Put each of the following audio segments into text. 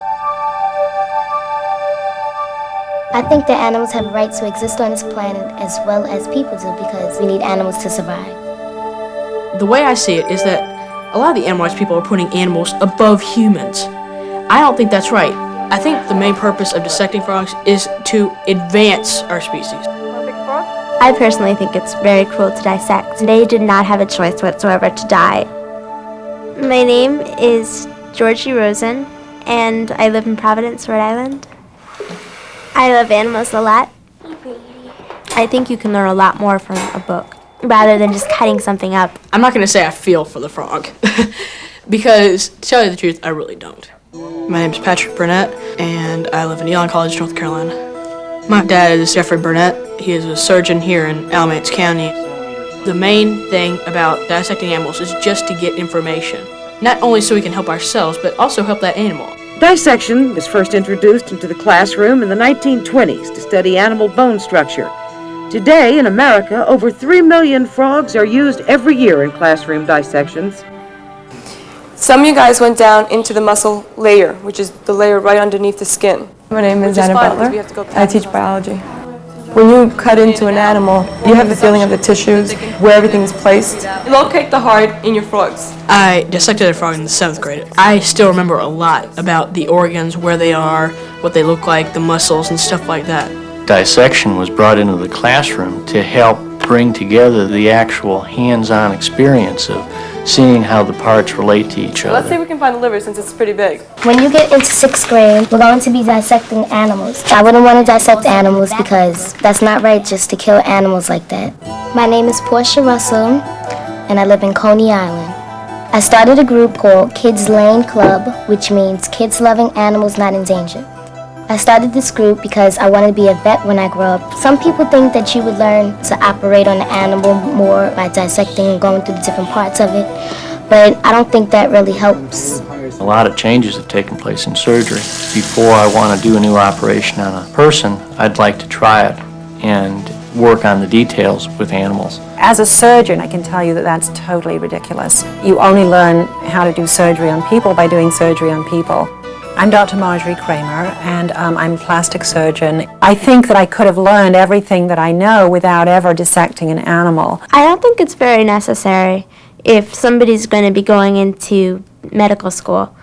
I think that animals have a right to exist on this planet as well as people do because we need animals to survive. The way I see it is that a lot of the animal rights people are putting animals above humans. I don't think that's right. I think the main purpose of dissecting frogs is to advance our species. I personally think it's very cruel to dissect. They did not have a choice whatsoever to die. My name is Georgie Rosen, and I live in Providence, Rhode Island. I love animals a lot. I think you can learn a lot more from a book rather than just cutting something up. I'm not going to say I feel for the frog because, to tell you the truth, I really don't. My name is Patrick Burnett, and I live in Elon College, North Carolina. My dad is Jeffrey Burnett. He is a surgeon here in Alamance County. The main thing about dissecting animals is just to get information, not only so we can help ourselves, but also help that animal. Dissection was first introduced into the classroom in the 1920s to study animal bone structure. Today, in America, over 3 million frogs are used every year in classroom dissections. Some of you guys went down into the muscle layer, which is the layer right underneath the skin. My name is Anna Butler. I teach biology. When you cut into an animal, you have the feeling of the tissues, where everything is placed. Locate the heart in your frogs. I dissected a frog in the 7th grade. I still remember a lot about the organs, where they are, what they look like, the muscles, and stuff like that. Dissection was brought into the classroom to help bring together the actual hands-on experience of seeing how the parts relate to each other. Let's see if we can find the liver since it's pretty big. When you get into 6th grade, we're going to be dissecting animals. I wouldn't want to dissect animals because that's not right just to kill animals like that. My name is Portia Russell, and I live in Coney Island. I started a group called Kids Lane Club, which means kids loving animals not endangered. I started this group because I wanted to be a vet when I grow up. Some people think that you would learn to operate on the animal more by dissecting and going through the different parts of it, but I don't think that really helps. A lot of changes have taken place in surgery. Before I want to do a new operation on a person, I'd like to try it and work on the details with animals. As a surgeon, I can tell you that that's totally ridiculous. You only learn how to do surgery on people by doing surgery on people. I'm Dr. Marjorie Kramer, and I'm a plastic surgeon. I think that I could have learned everything that I know without ever dissecting an animal. I don't think it's very necessary if somebody's going to be going into medical school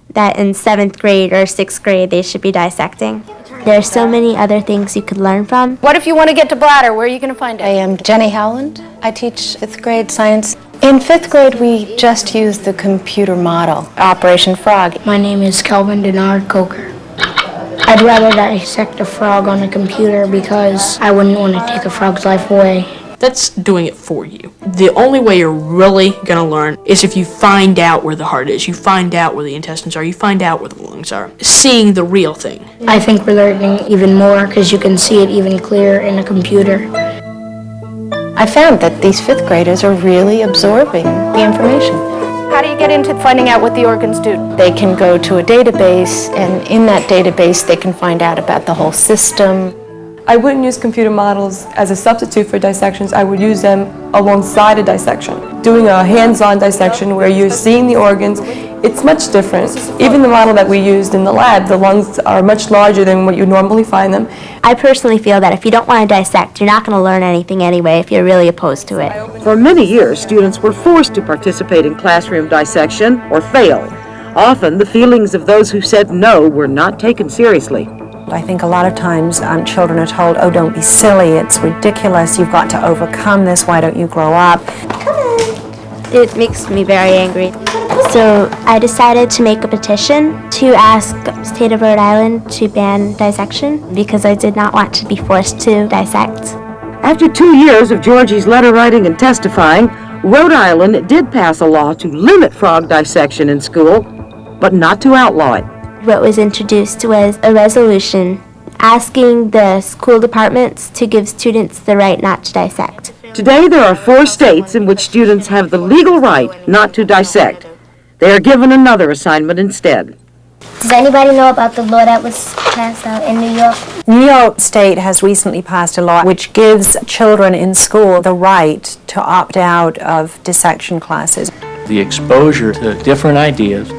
that in 7th grade or 6th grade they should be dissecting. There are so many other things you could learn from. What if you want to get to bladder? Where are you going to find it? I am Jenny Howland. I teach 5th grade science. In 5th grade, we just used the computer model, Operation Frog. My name is Kelvin Denard Coker. I'd rather dissect a frog on a computer because I wouldn't want to take a frog's life away. That's doing it for you. The only way you're really gonna learn is if you find out where the heart is, you find out where the intestines are, you find out where the lungs are. Seeing the real thing. I think we're learning even more because you can see it even clearer in a computer. I found that these 5th graders are really absorbing the information. How do you get into finding out what the organs do? They can go to a database, and in that database they can find out about the whole system. I wouldn't use computer models as a substitute for dissections. I would use them alongside a dissection. Doing a hands-on dissection where you're seeing the organs, it's much different. Even the model that we used in the lab, the lungs are much larger than what you normally find them. I personally feel that if you don't want to dissect, you're not going to learn anything anyway if you're really opposed to it. For many years, students were forced to participate in classroom dissection or fail. Often, the feelings of those who said no were not taken seriously. I think a lot of times children are told, oh, don't be silly, it's ridiculous, you've got to overcome this, why don't you grow up? It makes me very angry. So I decided to make a petition to ask the state of Rhode Island to ban dissection because I did not want to be forced to dissect. After 2 years of Georgie's letter writing and testifying, Rhode Island did pass a law to limit frog dissection in school, but not to outlaw it. What was introduced was a resolution asking the school departments to give students the right not to dissect. Today there are 4 states in which students have the legal right not to dissect. They are given another assignment instead. Does anybody know about the law that was passed out in New York? New York State has recently passed a law which gives children in school the right to opt out of dissection classes. The exposure to different ideas,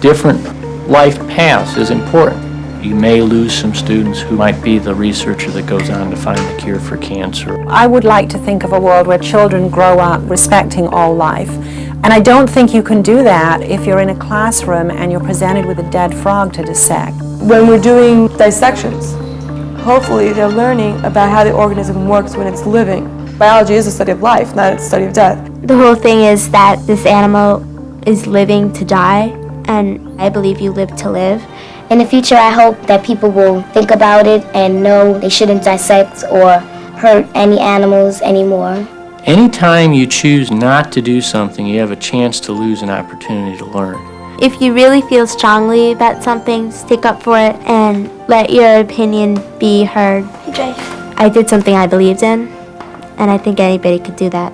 different life paths is important. You may lose some students who might be the researcher that goes on to find the cure for cancer. I would like to think of a world where children grow up respecting all life. And I don't think you can do that if you're in a classroom and you're presented with a dead frog to dissect. When we're doing dissections, hopefully they're learning about how the organism works when it's living. Biology is a study of life, not a study of death. The whole thing is that this animal is living to die, and I believe you live to live. In the future, I hope that people will think about it and know they shouldn't dissect or hurt any animals anymore. Anytime you choose not to do something, you have a chance to lose an opportunity to learn. If you really feel strongly about something, stick up for it and let your opinion be heard. Hey, Jay. I did something I believed in, and I think anybody could do that.